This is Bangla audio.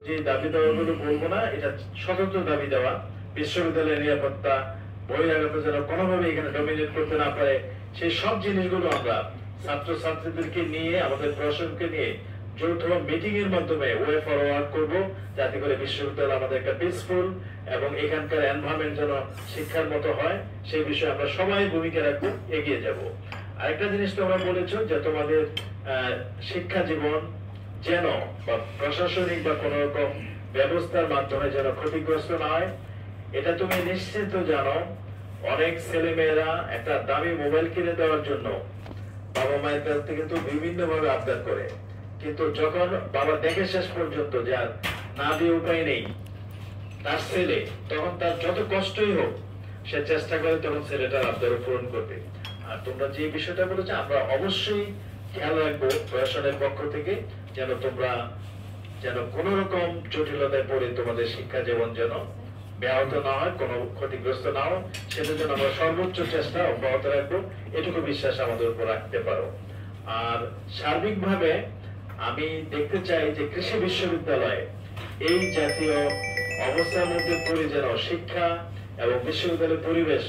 যে দাবি দেওয়াগুলো বলবো না, এটা স্বতন্ত্র দাবি দেওয়া। বিশ্ববিদ্যালয়ের নিরাপত্তা, বহিরাগত যেন কোনোভাবে এখানে ডমিনেট করতে না পারে, সেই সব জিনিসগুলো আমরা ছাত্র ছাত্রীদেরকে নিয়ে, আমাদের প্রশাসনকে নিয়ে যৌথ মিটিং এর মাধ্যমে ওয়ে ফরওয়ার্ড করব, যাতে করে বিশ্ববিদ্যালয় আমাদের একটা পিসফুল এবং এখানকার এনভায়রনমেন্ট যেন শিক্ষার মতো হয়, সেই বিষয়ে আমরা সবাই ভূমিকা রাখবো, এগিয়ে যাব। আরেকটা জিনিস তোমরা বলেছো যে তোমাদের শিক্ষা জীবন যেন বা প্রশাসনিক বা কোন রকম ব্যবস্থার মাধ্যমে যেন ক্ষতিগ্রস্ত না হয়। এটা তুমি নিশ্চিত জানো, অনেক ছেলে মেয়েরা একটা দামি মোবাইল কিনে দেওয়ার জন্য বাবা মায়ের কাছ থেকে কিন্তু বিভিন্ন ভাবে আবদার করে, কিন্তু যখন বাবা দেখে শেষ পর্যন্ত যে আর না দিয়ে উপায় নেই তার ছেলে, তখন তার যত কষ্টই হোক সে চেষ্টা করে তখন ছেলেটার আবদার পূরণ করবে। আর তোমরা যে বিষয়টা বলেছো, আমরা অবশ্যই খেয়াল রাখবো প্রশাসনের পক্ষ থেকে, যেন তোমরা যেন কোন রকম জটিলতায় পড়ে তোমাদের শিক্ষা জীবন যেন ব্যাহত না হয়, কোনো ক্ষতিগ্রস্ত না হয়, সেটা যেন আমরা সর্বোচ্চ চেষ্টা অব্যাহত রাখবো, এটুকু বিশ্বাস আমাদের উপর রাখতে পারো। আর সার্বিকভাবে আমি দেখতে চাই যে কৃষি বিশ্ববিদ্যালয়ে এই জাতীয় অবস্থার মধ্যে পড়ে যেন শিক্ষা এবং বিশ্ববিদ্যালয়ের পরিবেশ